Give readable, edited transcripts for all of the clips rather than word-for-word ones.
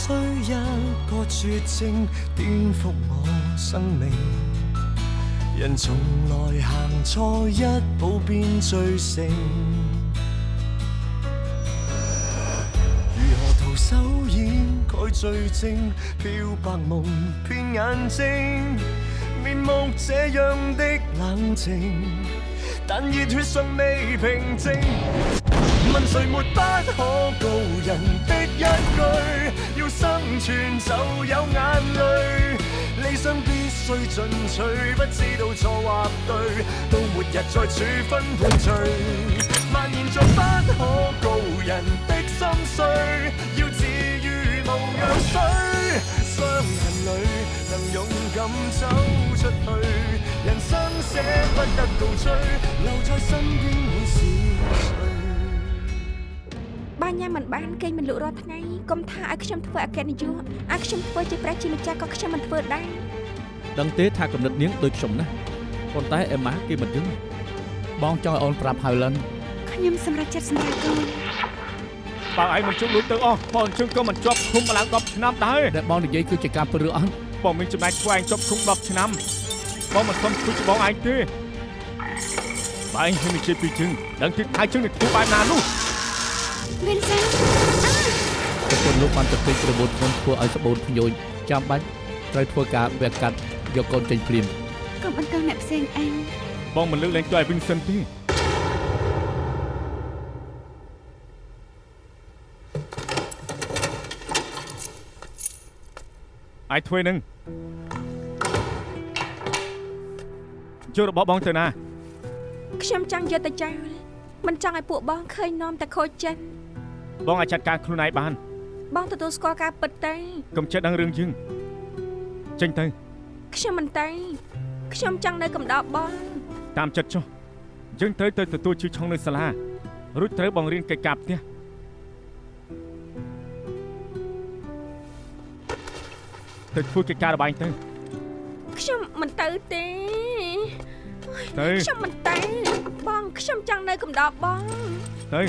需一個絕症顛覆我生命，人從來行錯一步便罪成，如何徒手掩蓋罪證，漂白蒙騙眼睛，面目這樣的冷靜，但熱血尚未平靜。問誰沒不可告人的一句，要生存就有眼淚，理想必須進取，不知道錯或對，到末日再處分判罪。蔓延着不可告人的心碎，要治愈無藥水，傷痕裏能勇敢走出去，人生捨不得告吹，留在身邊會是誰？បានញ៉ាំមិនបានគេមិនលក់រាល់ថ្ងៃកុំថាឲ្យខ្ញុំធ្វើអគ្គនាយកឲ្យខ្ញុំធ្វើជាព្រះជាម្ចាស់ក៏ខ្ញុំមិនធ្វើដែរដឹងទេថាកំណត់នាងដូចខ្ញុំណាស់ប៉ុន្តែអេម៉ាគេមិនយល់បងចង់ឲ្យអូនប្រាប់ហើយលិនខ្ញុំសម្រេចចិត្តសម្រាប់កូនបងឯងមិនជុំលួចទៅអស់បងជើងក៏មិនជាប់ឃុំឡើង10ឆ្នាំដែរដែលបងនិយាយគឺជាការពិតឬអត់បងមានចំណែកធ្វើឯងជាប់ឃុំ10ឆ្នាំបងមិនសុំជួយបងឯងទេបងឯងហ៊ាននិយាយពីជើងដឹងទីថាជើងនឹងធ្វើបែបណានោះវិនសាប្រពន្ធលោកបានទៅពេករបូតខ្លួនធ្វើឲ្យស្បូនភ្ញូចចាំបាច់ត្រូវធ្វើការវះកាត់យកកូនចេញព្រាមកុំបន្តអ្នកផ្សេងអញបងមិនលើកលែងទៅឲ្យវិញសិនទេឯធ្វើនឹងយករបស់បងទៅណាខ្ញុំចង់យកទៅចោលមិនចង់ឲ្យពួកបងឃើញនាំតែខូចចិត្តបងអាចចាត់ការខ្លួនឯងបានបងទទួលស្គាល់ការពិតទៅកុំចិត្តដឹងរឿងយើងចេញទៅខ្ញុំមិនទៅខ្ញុំចង់នៅកំដរបងតាមចិត្តចុះយើងត្រូវទៅទទួលជួយឆុងនៅសាលារួចត្រូវបងរៀនកិច្ចការផ្ទះទៅធ្វើកិច្ចការរបស់ឯងទៅខ្ញុំមិនទៅទេខ្ញុំមិនទៅបងខ្ញុំចង់នៅកំដរបងទៅ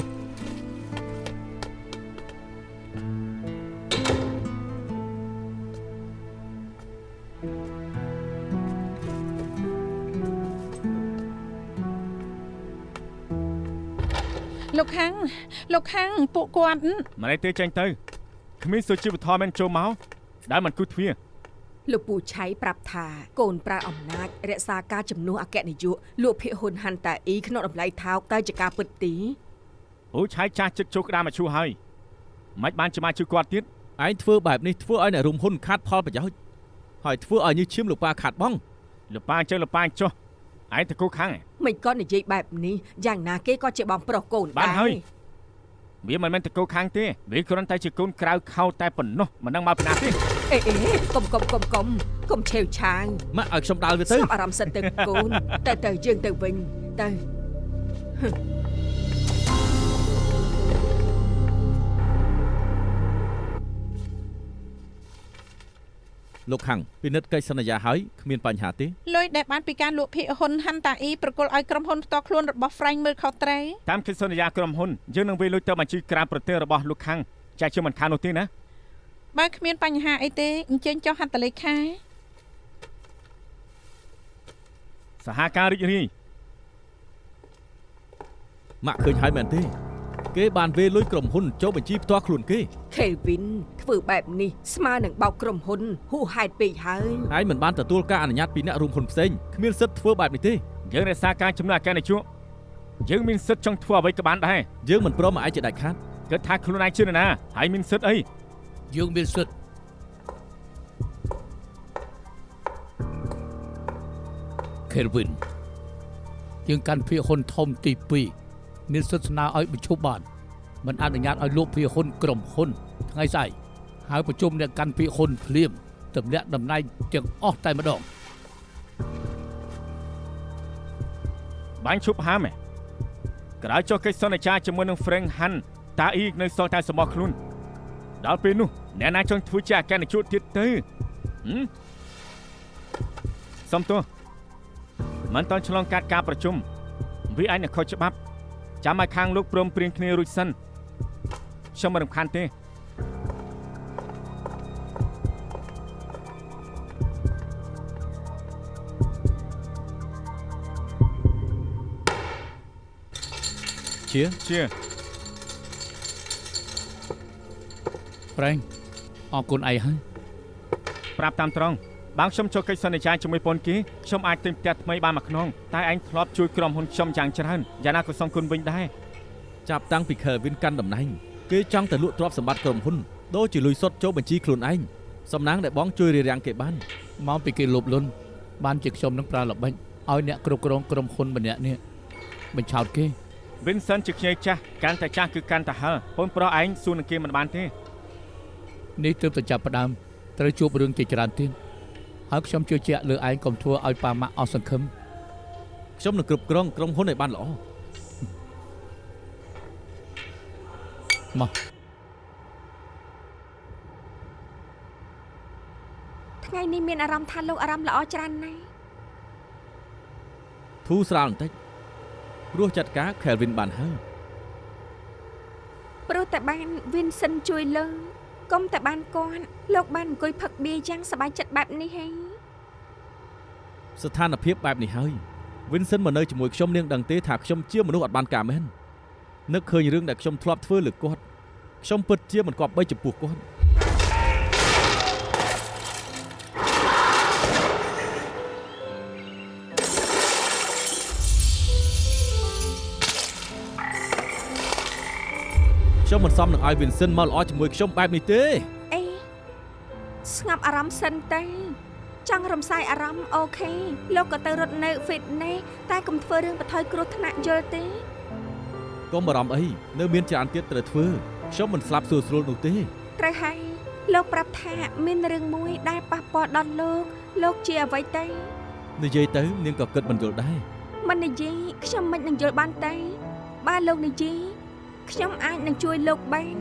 លោកខាងពួកគាត់មិនឯទេចេញទៅគ្មានសុជីវធម៌មិនចូលមកដែលមិនគូទ្វាលោកពូឆៃប្រាប់ថាកូនប្រើអំណាចរក្សាការជំនួសអគ្គនាយកលក់ភាគហ៊ុនហាន់តាអ៊ីក្នុងតម្លៃថោកទៅជាការពិតទីអូឆៃចាស់ចិត្តចូលក្តារមកឈូហើយមិនបានចាំជួយគាត់ទៀតឯងធ្វើបែបនេះធ្វើឲ្យអ្នករុំហ៊ុនខាត់ផលប្រយោជន៍ហើយធ្វើឲ្យញើសឈាមលោកប៉ាខាត់បងលោកប៉ាអញ្ចឹងលោកប៉ាចុះឯងទៅគូខាងមិនក៏និយាយបែបនេះយ៉ាងណាគេក៏ជាបងប្រុសកូនដែរបានហើយវាមិនមែនទៅគូខាងទេវាគ្រាន់តែជាកូនក្រៅខោតែប៉ុណ្ណោះមិនដឹងមកពីណាទេអេកុំឆេវឆាវមកឲ្យខ្ញុំដើរវាទៅស្ងប់អារម្មណ៍សិនទៅកូនទៅយើងទៅវិញទៅលោកខាងពិនិត្យកិច្ចសន្យាហើយគ្មានបញ្ហាទេលុយដែលបានពីការលក់ភាគហ៊ុនហាន់តាអ៊ីប្រគល់ឲ្យក្រុមហ៊ុនផ្ទាល់ខ្លួនរបស់ Frank មើលខុសត្រូវតាមកិច្ចសន្យាក្រុមហ៊ុនយើងនឹងវាយលុយទៅបញ្ជីក្រៅប្រទេសរបស់លោកខាងចាស់ជាមិនខាននោះទេណាបើគ្មានបញ្ហាអីទេអញ្ជើញចុះហត្ថលេខាសហការរីករាយម៉ាក់ឃើញហើយមែនទេគេបានវេលុយក្រុមហ៊ុនចូលបញ្ជីផ្ទាល់ខ្លួនគេខេវីនធ្វើបែបនេះស្មើនឹងបោកក្រុមហ៊ុនហួសហេតុពេកហើយហើយមិនបានទទួលការអនុញ្ញាតពីអ្នករួមហ៊ុនផ្សេងគ្មានសិទ្ធិធ្វើបែបនេះទេយើងរក្សាការចំណាយអគ្គនាយកយើងមានសិទ្ធិចង់ធ្វើអ្វីក៏បានដែរយើងមិនព្រមឲ្យឯងជាដាច់ខាតគិតថាខ្លួនឯងជឿណាហើយមានសិទ្ធិអីយើងមានសិទ្ធិខេវីនយើងកាន់ភាគហ៊ុនធំទី2មានសិទ្ធិស្នើឲ្យបញ្ឈប់បានមិនអនុញ្ញាតឲ្យលោកភាគហ៊ុនក្រុមហ៊ុនថ្ងៃស្អែកហើយប្រជុំអ្នកកាន់ភាគហ៊ុនភ្លាមទម្លាក់តំណែងទាំងអស់តែម្ដងបាញ់ឈប់ហាមក្រោយចុះកិច្ចសន្យាជាមួយនឹង Frank Han តាអ៊ីនៅសល់តែសម្បោះខ្លួនដល់ពេលនោះអ្នកណាចង់ធ្វើជាអគ្គនាយកទៀតទៅសំទោសមិនតន់ឆ្លងកាត់ការប្រជុំវាអាចនឹងខុសច្បាប់ចាំឲ្យខាងលោកព្រមព្រៀងគ្នារួចសិនខ្ញុំមិនរំខានទេ ជាប្រេងអរគុណអីហើយប្រាប់តាមត្រង់បើខ្ញុំចូលកិច្ចសន្យាជាមួយប៉ុនគេខ្ញុំអាចទិញផ្ទះថ្មីបានមួយខ្នងតែឯងធ្លាប់ជួយក្រុមហ៊ុនខ្ញុំយ៉ាងច្រើនយ៉ាងណាក៏សងគុណវិញដែរចាប់តាំងពី Kelvin កាន់តំណែងគេចង់ទៅលក់ទ្រព្យសម្បត្តិក្រុមហ៊ុនដូចជាលុយសុទ្ធចូលបញ្ជីខ្លួនឯងសំណាងដែលបងជួយរារាំងគេបានមកពីគេលោភលន់បានជាខ្ញុំនឹងប្រើល្បិចឲ្យអ្នកគ្រប់គ្រងក្រុមហ៊ុនម្នាក់នេះបញ្ឆោតគេ Vincent ជាខ្ញែចាស់កាន់តែចាស់គឺកាន់តែហឹរប៉ុនប្រុសឯងសួរនឹងគេមិនបានទេនេះទើបតែចាប់ផ្ដើមត្រូវជួបរឿងជាច្រើនទៀតហើយខ្ញុំជឿជាក់លើឯងកុំធ្វើឲ្យប៉ាម៉ាក់អស់សង្ឃឹមខ្ញុំនឹងគ្រប់គ្រងក្រុមហ៊ុនឲ្យបានល្អមកថ្ងៃនេះមានអារម្មណ៍ថាលោកអារម្មណ៍ល្អច្រើនណាស់ធូរស្រាលបន្តិចព្រោះចាត់ការ Kelvin បានហើយព្រោះតែបាន Vincent ជួយលើកុំតែបានគាត់លោកបានអង្គុយផឹកបៀយ៉ាងសប្បាយចិត្តបែបនេះហីស្ថានភាពបែបនេះហើយ Vincent មកនៅជាមួយខ្ញុំនាងដឹងទេថាខ្ញុំជាមនុស្សអត់បានការមែននឹកឃើញរឿងដែលខ្ញុំធ្លាប់ធ្វើលើគាត់ខ្ញុំពិតជាមិនគប្បីចំពោះគាត់ខ្ញុំមិនសមនឹងឲ្យ Vincent មកល្អជាមួយខ្ញុំបែបនេះទេអីស្ងប់អារម្មណ៍សិនទៅចង់រំសាយអារម្មណ៍អូខេលោកក៏ទៅរត់នៅ fitness តែកុំធ្វើរឿងបន្ថយគ្រោះថ្នាក់យល់ទេកុំបារម្ភអីនៅមានច្រើនទៀតត្រូវធ្វើខ្ញុំមិនស្លាប់ស្រួលនោះទេត្រូវហើយលោកប្រាប់ថាមានរឿងមួយដែលប៉ះពាល់ដល់លោកជាអ្វីទៅនិយាយទៅនាងក៏គិតមិនយល់ដែរមិននិយាយខ្ញុំមិននឹងយល់បានទេបើលោកនិយាយខ្ញុំអាចនឹងជួយលោកបាន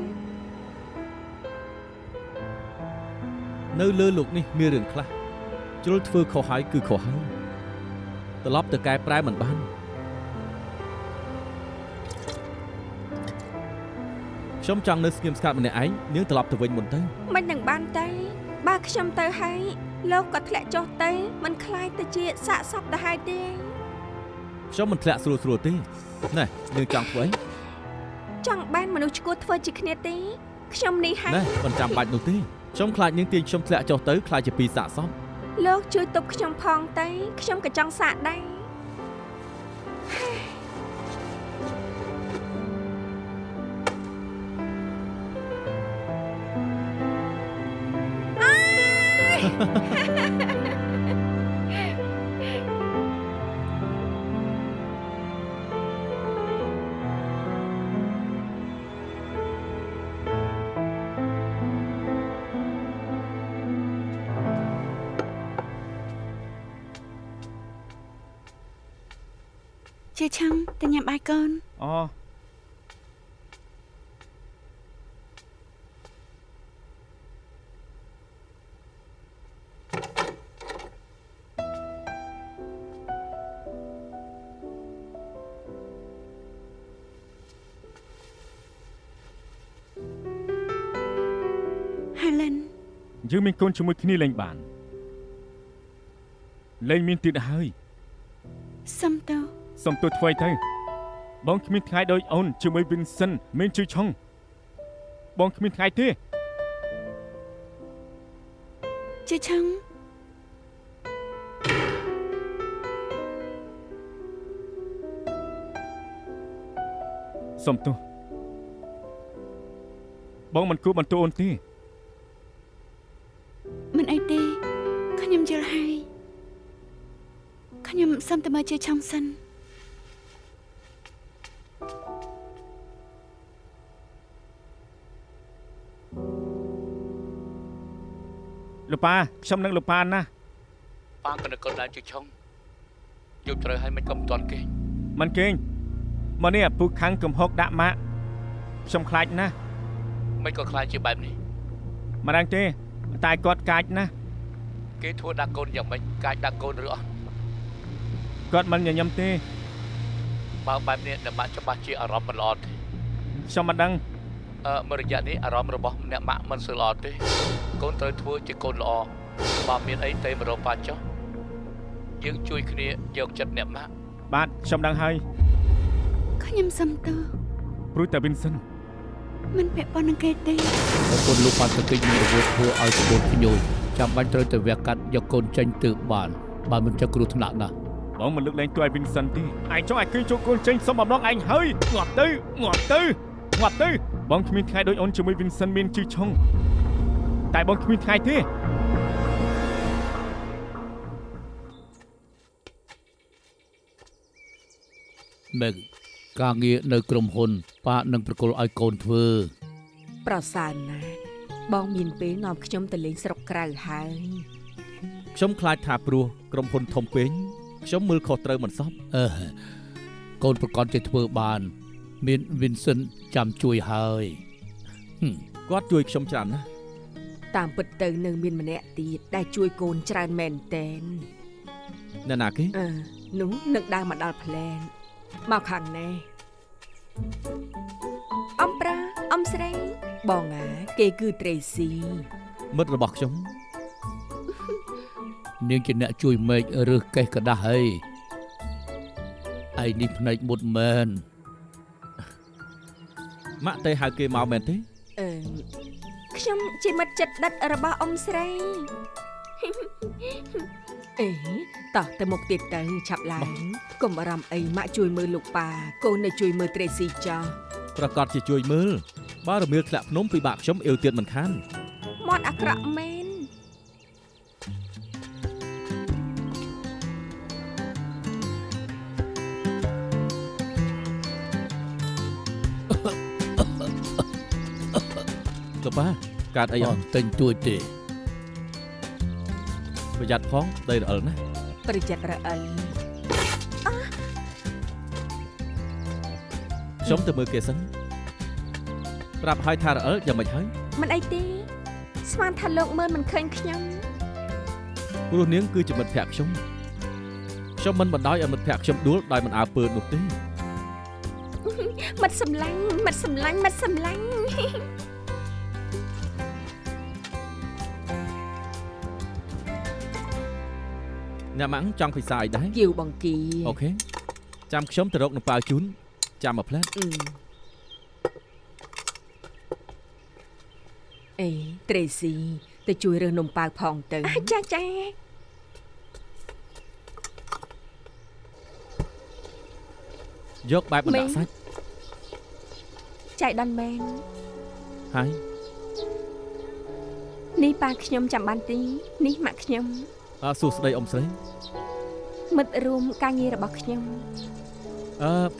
នៅលើលោកនេះមានរឿងខ្លះជ្រុលធ្វើខុសហើយគឺខុសហើយត្រឡប់ទៅកែប្រែមិនបានខ្ញុំចង់នៅស្ងៀមស្ងាត់ម្នាក់ឯងនាងត្រឡប់ទៅវិញមុនទៅមិននឹងបានទេបើខ្ញុំទៅហើយលោកក៏ធ្លាក់ចុះទៅមិនខ្លាយទៅជាសាកសពទៅហើយទេខ្ញុំមិនធ្លាក់ស្រួលទេណែនាងចង់ធ្វើអីចង់បានមនុស្សឈួតធ្វើជាគ្នាទេខ្ញុំនេះហើយណែមិនចាំបាច់នោះទេខ្ញុំខ្លាចនាងទាញខ្ញុំធ្លាក់ចុះទៅខ្លាចជាពីសាកសពលោកជួយទប់ខ្ញុំផងទៅខ្ញុំក៏ចង់សាកដែរជាឆាំងទៅញ៉ាំបាយកូនអូHelen យើងមានកូនជាមួយគ្នាលេងបានលេងមានទៀតហើយសំទោធ្វើទៅបងគ្មានថ្ងៃដូចអូនជាមួយ Vincent មានជួយឆុងបងគ្មានថ្ងៃទេជាឆាំងសំទោបងមិនគួរបន្ទោអូនទេមិនអីទេខ្ញុំយល់ហើយខ្ញុំសុំទៅមើលជាឆាំងសិនលោកប៉ាខ្ញុំនឹងលោកប៉ាណាប៉ាក៏នឹកកូនដែរជួយឆុងយប់ត្រូវឲ្យមិនក៏មិនទាន់គេងមិនគេងមកនេះពូខាំងកំហុកដាក់ម៉ាក់ខ្ញុំខ្លាចណាស់មិនក៏ខ្លាចជាបែបនេះមិនដឹងទេតែគាត់កាចណាស់គេធ្វើដាក់កូនយ៉ាងម៉េចកាចដាក់កូនឬអត់គាត់មិនញញឹមទេបើបែបនេះអ្នកម៉ាក់ច្បាស់ជាអារម្មណ៍មិនល្អទេខ្ញុំមិនដឹងមួយរយៈនេះអារម្មណ៍របស់អ្នកម៉ាក់មិនសូវល្អទេកូនត្រូវធ្វើជាកូនល្អបើមានអីទៅមករកប៉ាចុះយើងជួយគ្នាយកចិត្តអ្នកម៉ាក់បាទខ្ញុំដឹងហើយខ្ញុំសុំទោស ព្រោះតែ Vincent មិនពាក់ព័ន្ធនឹងគេទេ ប្រពន្ធលោកបានទៅកិច្ចមានរវល់ធ្វើឲ្យក្បួនខ្ញួយចាំបាច់ត្រូវតែវះកាត់យកកូនចេញទើបបានមិនចឹងគ្រោះថ្នាក់ណាស់ បងមិនលើកលែងទួយ Vincent ទេឯងចង់ឲ្យឃើញចូលកូនចេញសុំបំណងឯងហើយងាប់ទៅបងគ្មានថ្ងៃដូចអូនជាមួយ Vincent មានជឺឆុងតែបងគ្មានថ្ងៃទេ មែនការងារនៅក្រុមហ៊ុនប៉ានឹងប្រគល់ឲ្យកូនធ្វើ ប្រសើរណាស់បងមានពេលនាំខ្ញុំទៅលេងស្រុកក្រៅហើយ ខ្ញុំខ្លាចថាព្រោះក្រុមហ៊ុនធំពេកខ្ញុំមើលខុសត្រូវមិនសោះ កូនប្រកបជាធ្វើបានមាន Vincent ចាំជួយហើយ គាត់ជួយខ្ញុំច្រើនណាស់ តាមពិតទៅនៅមានម្នាក់ទៀតដែលជួយកូនច្រើនមែនតែន អ្នកណាគេ នោះនឹកដើរមកដល់ផ្លែនមកខាងនេះអំប្រាអំស្រីបងគេគឺ Tracy មិត្តរបស់ខ្ញុំ នាងជាអ្នកជួយមេឃរើសកេះក្តាស់ហើយឯនេះភ្នែកមុតមែន ម៉ាក់ទេហៅគេមកមែនទេ ខ្ញុំជាមិត្តជិតដិតរបស់អ៊ំស្រី អេតោះទៅមុខទៀតទៅឆាប់ឡើងកុំបារម្ភអីម៉ាក់ជួយមើលលោកប៉ាកូននៅជួយមើល Tracy ចោះ ប្រកាសជាជួយមើលបើរមៀលធ្លាក់ភ្នំពិបាកខ្ញុំអ៊ីវទៀតមិនខាន មាត់អាក្រក់មែន លោកប៉ាកើតអីអត់ ទិញទួយទេ ប្រយ័ត្នផងដីរអិលណាស់ ប្រយ័ត្នរអិល ខ្ញុំទៅមើលគេសិនប្រាប់ឲ្យថារអិលយ៉ាងម៉េចហើយ មិនអីទេស្មានថាលោកមើលមិនឃើញខ្ញុំ ព្រោះនាងគឺជាមិត្តភក្តិខ្ញុំមិនបណ្ដោយឲ្យមិត្តភក្តិខ្ញុំដួលដោយមិនអើពើនោះទេ មិត្តសម្លាញ់ អ្នកម៉ាំងចង់ពិសាអីដែរ គៀវបង្គា អូខេចាំខ្ញុំទៅរកនៅប៉ាវជូនចាំមួយផ្លែត អេ Tracy ទៅជួយរើសនំប៉ាវផងទៅចា យកបែបបណ្ដាក់សាច់ ចៃដន្យមែន ហើយ នេះប៉ាខ្ញុំចាំបានទីនេះម៉ាក់ខ្ញុំ សួស្ដីអ៊ំស្រី មិត្តរួមការងាររបស់ខ្ញុំ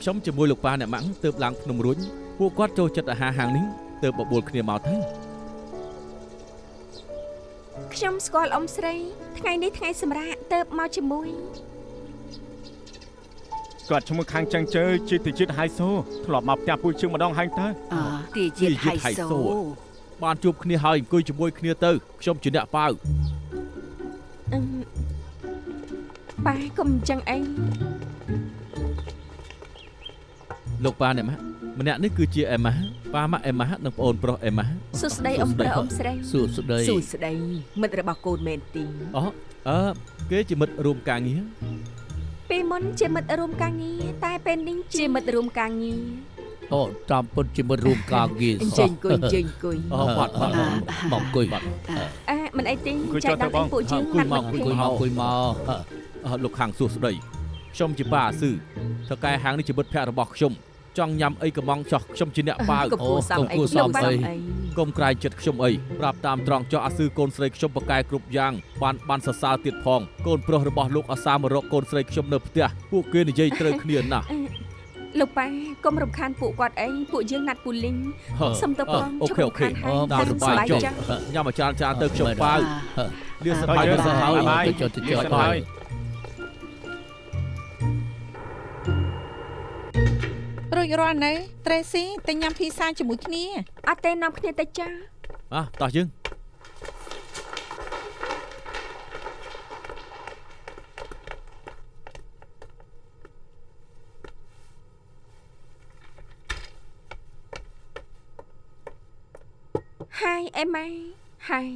ខ្ញុំជាមួយលោកប៉ាអ្នកម៉ាំងទើបឡើងភ្នំរួញពួកគាត់ចូលចិត្តអាហារហាងនេះទើបបបួលគ្នាមកទៅ ខ្ញុំស្គាល់អ៊ំស្រីថ្ងៃនេះថ្ងៃសម្រាប់ទៅមកជាមួយ គាត់ឈ្មោះខាងចាំងជើជាទីជាតិហៃសូធ្លាប់មកផ្ទះពូជើងម្ដងហើយតើ ទីជាតិហៃសូ បានជួបគ្នាហើយអង្គុយជាមួយគ្នាទៅខ្ញុំជាអ្នកប៉ាវ ប៉ាកុំអញ្ចឹងអី លោកប៉ាអ្នកម៉ាក់ម្នាក់នេះគឺជាអេម៉ាប៉ាម៉ាក់អេម៉ានិងប្អូនប្រុសអេម៉ា សួស្ដីអ៊ំប្រុសអ៊ំស្រី សួស្ដី សួស្ដីមិត្តរបស់កូនមែនទី គេជាមិត្តរួមការងារ ពេលមុនជាមិត្តរួមការងារតែពេលនេះជាមិត្តរួមការងារ អូតាមពិតជាមិត្តរួមការងារ អញ្ជើញអង្គុយ បាត់មកអង្គុយ មិនអីទេចៃដន្យពួកយើងណាត់មក អង្គុយមក លោកខាងសួស្ដីខ្ញុំជាប៉ាអាស៊ឺថៅកែហាងនេះជាមិត្តភក្តិរបស់ខ្ញុំចង់ញ៉ាំអីក៏មកចោះខ្ញុំជាអ្នកប៉ាវ កំពុះសំអីលោកសំអី កុំក្រែងចិត្តខ្ញុំអីប្រាប់តាមត្រង់ចោះអាស៊ឺកូនស្រីខ្ញុំបកកែគ្រប់យ៉ាងបានសរសើរទៀតផងកូនប្រុសរបស់លោកអាសាមករកកូនស្រីខ្ញុំនៅផ្ទះពួកគេនិយាយត្រូវគ្នាណាស់ លោកប៉ាកុំរំខានពួកគាត់អីពួកយើងណាត់ពូលីងសុំទៅផង អូខេតាមសប្បាយចុះញ៉ាំអាចារ្យទៅខ្ញុំប៉ាវលាសប្បាយទៅហើយ ទៅចុះហើយ រួចរាល់នៅ Tracy ទៅញ៉ាំភីសាជាមួយគ្នា អត់ទេនាំគ្នាទៅចា តោះយើង Hi em ơi Hi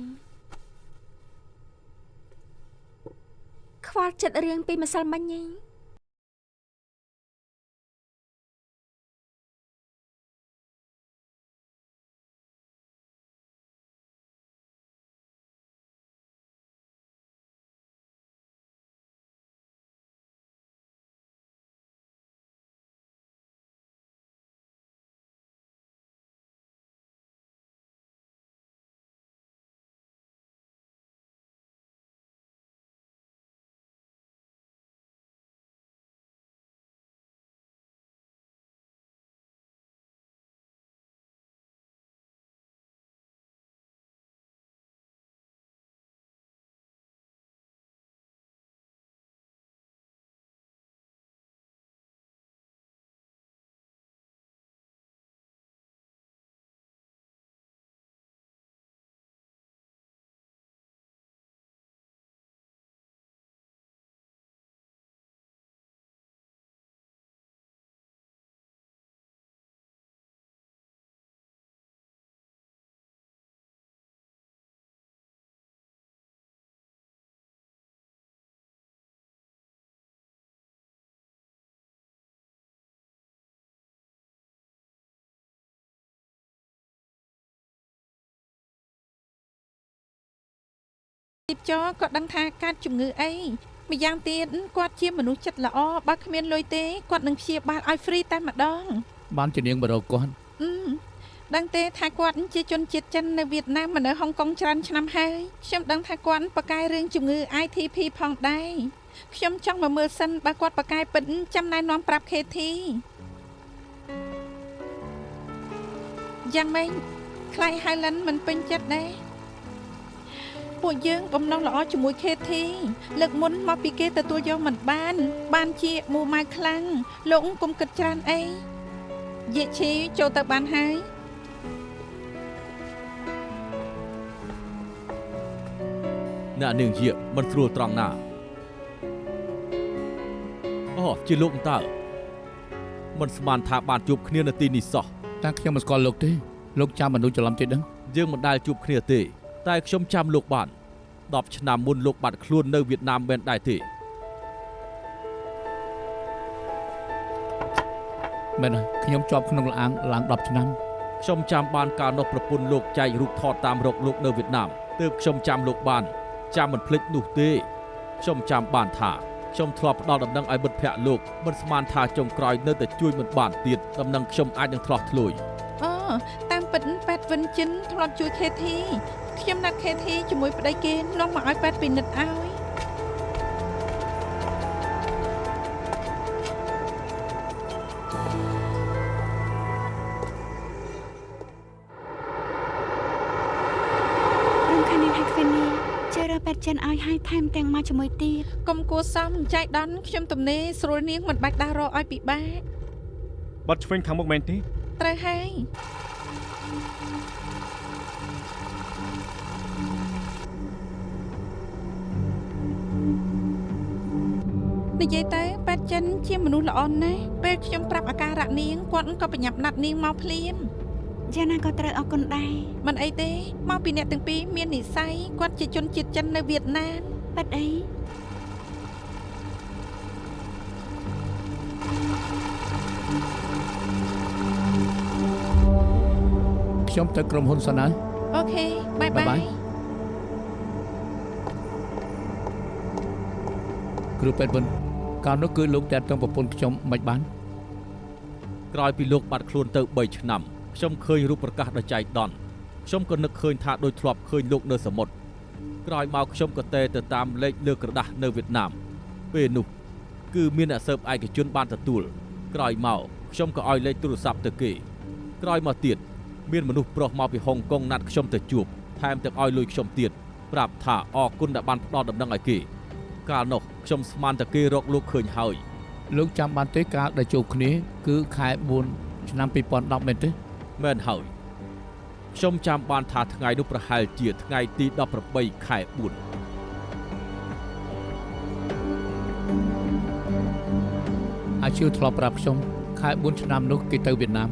ខ្វល់ចិត្តរឿងពីម្សិលមិញឯង ទីបចរគាត់ដឹងថាកើតជំងឺអីម្យ៉ាងទៀតគាត់ជាមនុស្សចិត្តល្អបើគ្មានលុយទេគាត់នឹងព្យាបាលឲ្យ free តែម្ដង បានជានាងបរោគាត់ ដឹងទេថាគាត់ជាជនជាតិចិននៅវៀតណាមមកនៅហុងកុងច្រើនឆ្នាំហើយខ្ញុំដឹងថាគាត់បកកាយរឿងជំងឺ ITP ផងដែរខ្ញុំចង់មកមើលសិនបើគាត់បកកាយពិតចាំណែនាំប្រាប់ KT យ៉ាងម៉េចខ្លាយ Highland មិនពេញចិត្តដែរពួកយើងបំណងល្អជាមួយ KT លើកមុនមកពីគេទទួលយកមិនបានជាមូម៉ៅខ្លាំងលោកកុំគិតច្រើនអីយេឈីចូលទៅបានហើយអ្នកនាងជាមិនស្រួលត្រង់ណាអូជាលោកតើមិនស្មានថាបានជួបគ្នានៅទីនេះសោះ តែខ្ញុំមិនស្គាល់លោកទេលោកចាំមនុស្សច្រឡំទេដឹង យើងមិនដែលជួបគ្នាទេតែខ្ញុំចាំលោកបាន10ឆ្នាំមុនលោកបាត់ខ្លួននៅវៀតណាមមែនដែរទេ មែនខ្ញុំជាប់ក្នុងឡានឡើង10ឆ្នាំ ខ្ញុំចាំបានកាលនោះប្រពន្ធលោកចែករូបថតតាមរកលោកនៅវៀតណាមទើបខ្ញុំចាំលោកបានចាំមិនភ្លេចនោះទេខ្ញុំចាំបានថាខ្ញុំធ្លាប់ផ្ដល់ដំណឹងឲ្យមិត្តភ័ក្តិលោកមិនស្មានថាចុងក្រោយនៅតែជួយមិនបានទៀតដំណឹងខ្ញុំអាចនឹងធ្លាស់ធ្លួយ អូតាមពិតប៉ែតវិនចិនធ្លាប់ជួយ KT ខ្ញុំណាត់ KT ជាមួយប្តីគេនាំមកឲ្យប៉ែតពិនិត្យឲ្យ ប៉ែតចិនឲ្យហើយថែមទាំងមកជាមួយទៀត កុំគួសមចៃដន្យខ្ញុំទំនេរស្រួលនាងមិនបាច់ដើររកឲ្យពិបាក បាត់ឆ្វេងខាងមុខមែនទេ ត្រូវហើយនិយាយទៅប៉ែតចិនជាមនុស្សល្អណាស់ពេលខ្ញុំប្រាប់អាការៈនាងគាត់ក៏បញ្ញាប់ណាត់នាងមកភ្លាម យ៉ាងណាក៏ត្រូវអរគុណដែរ មិនអីទេមកពីអ្នកទាំងពីរមាននិស្ស័យគាត់ជាជនជាតិចិននៅវៀតណាម ប៉ែតអី ខ្ញុំទៅក្រុមហ៊ុនសិនហើយ អូខេបាយបាយ គ្រូពេទ្យវិនកាលនោះគឺលោកតាត់ទាំងប្រពន្ធខ្ញុំមិនបាន ក្រោយពីលោកបាត់ខ្លួនទៅ3ឆ្នាំខ្ញុំឃើញរូបប្រកាសដ៏ចៃដន្យខ្ញុំក៏នឹកឃើញថាដូចធ្លាប់ឃើញលោកនៅសមុទ្រក្រោយមកខ្ញុំក៏ទៅតាមលេខលើក្រដាស់នៅវៀតណាមពេលនោះគឺមានអ្នកស៊ើបឯកជនបានទទួលក្រោយមកខ្ញុំក៏ឲ្យលេខទូរស័ព្ទទៅគេក្រោយមកទៀតមានមនុស្សប្រុសមកពីហុងកុងណាត់ខ្ញុំទៅជួបថែមទាំងឲ្យលុយខ្ញុំទៀតប្រាប់ថាអរគុណដែលបានផ្ដល់ដំណឹងឲ្យគេកាលនោះខ្ញុំស្មានតែគេរកលោកឃើញហើយ លោកចាំបានទេកាលដែលជួបគ្នាគឺខែ4ឆ្នាំ2010មែនទេ មែនហើយខ្ញុំចាំបានថាថ្ងៃនោះប្រហែលជាថ្ងៃទី18ខែ4 អាឈឺធ្លាប់ប្រាប់ខ្ញុំខែ4ឆ្នាំនោះគេទៅវៀតណាម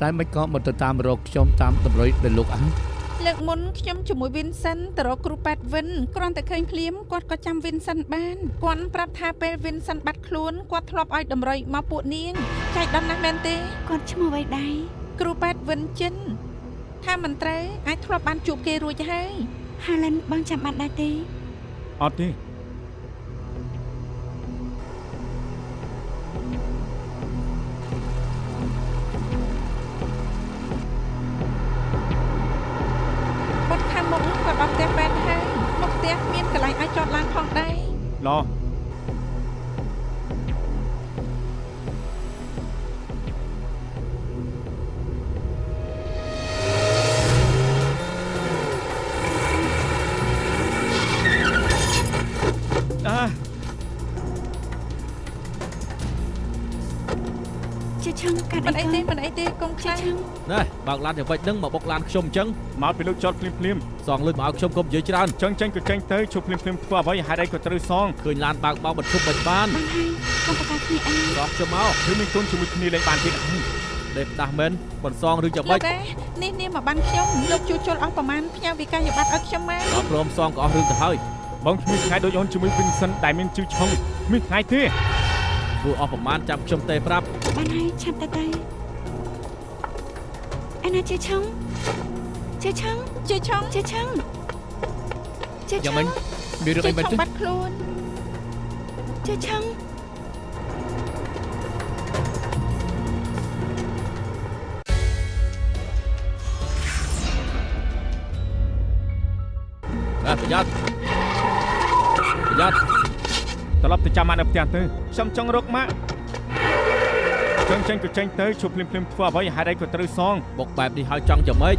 តែមិនក៏មកទៅតាមរកខ្ញុំតាមតម្រុយដែលលោកអើ លើកមុនខ្ញុំជាមួយ Vincent ទៅរកគ្រូប៉ែតវិនគ្រាន់តែឃើញភ្លាមគាត់ក៏ចាំ Vincent បានគាត់ប្រាប់ថាពេល Vincent បាត់ខ្លួនគាត់ធ្លាប់ឲ្យតម្រុយមកពួកនាងចៃដន្យណាស់មែនទេ គាត់ឈ្មោះអ្វីដែរ គ្រូប៉ែតវិនចិនថាមិនត្រូវអាចធ្លាប់បានជួបគេរួចហើយ Highland បងចាំបាត់ដែរទេ អត់ទេ បាត់ខាងមុខគាត់ដល់ផ្ទះប៉ែតហើយមុខផ្ទះមានកន្លែងឲ្យចតឡានផងដែរ ឡោ ជាឆឹងកាត់ មិន អី អីទេ កូន មិនអីទេកុំខ្ ជា លាំង ឆឹង ណែបើកឡានយ៉ាងម៉េចហ្នឹងមកបុកឡានខ្ញុំអញ្ចឹង មកពីលោកចតភ្លាម សងលុយមកឲ្យខ្ញុំកុំនិយាយច្រើន ចឹងចេញក៏ចេញទៅជប់ភ្លាមធ្វើអ្វីហេតុអីក៏ត្រូវសង ឃើញឡានបើកបោកបន្ទប់មិនបាន បានហើយកុំប្រកាសគ្នាអី សងខ្ញុំមក គឺមានគុណជាមួយគ្នាលេងបានទៀតហើយ ដេបដាស់មែនមិនសងឬយ៉ាង លោ ម៉េ ក Dạ. ច ដែរនេះមកបានខ្ញុំលោកជួសជុលអស់ប្រមាណផ្ញើវិកាយបត្រឲ្យខ្ញុំមក ដល់ព្រមសងក៏អស់រឿងទៅហើយ បងគ្មានថ្ងៃដូចអូនជាមួយ Vincent ដែលមានជឿឆុងមានថ្ងៃទេ ព្រោះអស់ប្រមាណចាំខ្ញុំទេប្រាប់ បានហើយឆាប់ទៅឯណាជាឆឹងជាឆឹង ជាឆុង ជាឆឹង ជា យ៉ាង ឆាំ ម៉េចមានរឿងអីមែន ជា ទេ បាត់ខ្លួន ជាឆាំ ប្រយ័ត្នត្រឡប់ទៅចាំម៉ាក់នៅផ្ទះទៅខ្ញុំចង់រកម៉ាក់ចេញក៏ចេញទៅជួបភ្លាមធ្វើអ្វីហេតុអីក៏ត្រូវសង បុកបែបនេះហើយចង់យ៉ាងម៉េច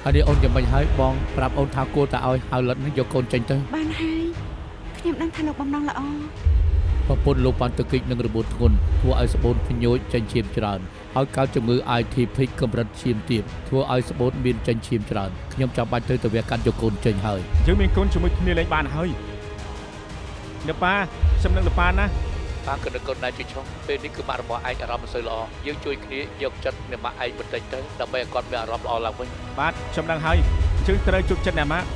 ហើយនេះអូនយ៉ាងម៉េចហើយបងប្រាប់អូនថាគួរតែឲ្យហៅលិតនេះយកកូនចេញទៅ បានហើយខ្ញុំដឹងថាលោកបំណងល្អ ប្រពន្ធលោកបានទៅគិចនឹងរបួសធ្ងន់ធ្វើឲ្យស្បូនភ្ញូចចេញឈាមច្រើនហើយកើតជំងឺ IT ភិកកម្រិតឈាមទាបធ្វើឲ្យស្បូនមានចេញឈាមច្រើនខ្ញុំចាំបាច់ទៅវះកាត់យកកូនចេញហើយ យើងមានកូនជាមួយគ្នាលេងបានហើយអ្នកប៉ាខ្ញុំនឹងលោកប៉ាណា បានគណិតកូនណៃជួយឆុងពេលនេះគឺម៉ាក់របស់ឯងអារម្មណ៍មិនសូវល្អយើងជួយគ្នាយកចិត្តអ្នកម៉ាក់ឯងបន្តិចទៅដើម្បីឲ្យគាត់មានអារម្មណ៍ល្អឡើងវិញ បាទខ្ញុំដឹងហើយជើងត្រូវជប់ចិត្តអ្នកម៉ាក់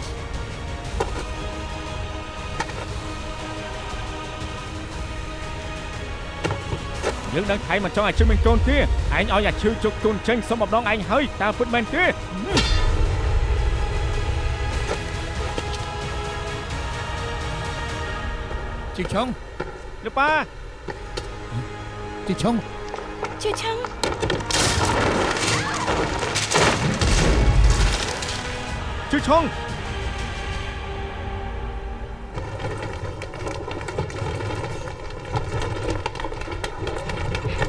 យើងដឹងថៃមិនចង់ឲ្យជើងមានកូនទេឯងឲ្យអាឈឺជុកកូនចេញសុំម្ដងឯងហើយតើពិតមែនទេ ជីឆុង លោកប៉ា ជីឆុង ជាឆាំ ជឺឆុង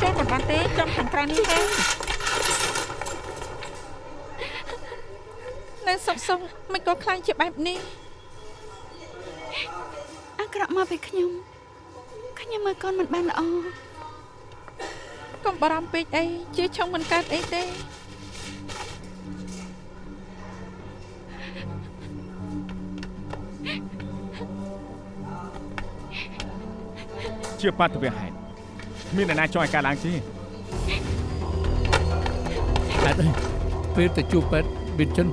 ចូលមិនបានទេចំខាងក្រៅនេះហើយនៅសុកមិនក៏ខ្លាំងជាបែបនេះ អាក្រក់មកពីខ្ញុំមើលកូនមិនបានល្អ កុំបារម្ភពេកអីជាឆុងមិនកើតអីទេ ជាបាតុវហេតុមានអ្នកណាចង់ឲ្យកើតឡើងទេ ហេតុអីពេលទៅជួបពេទ្យវិនចិន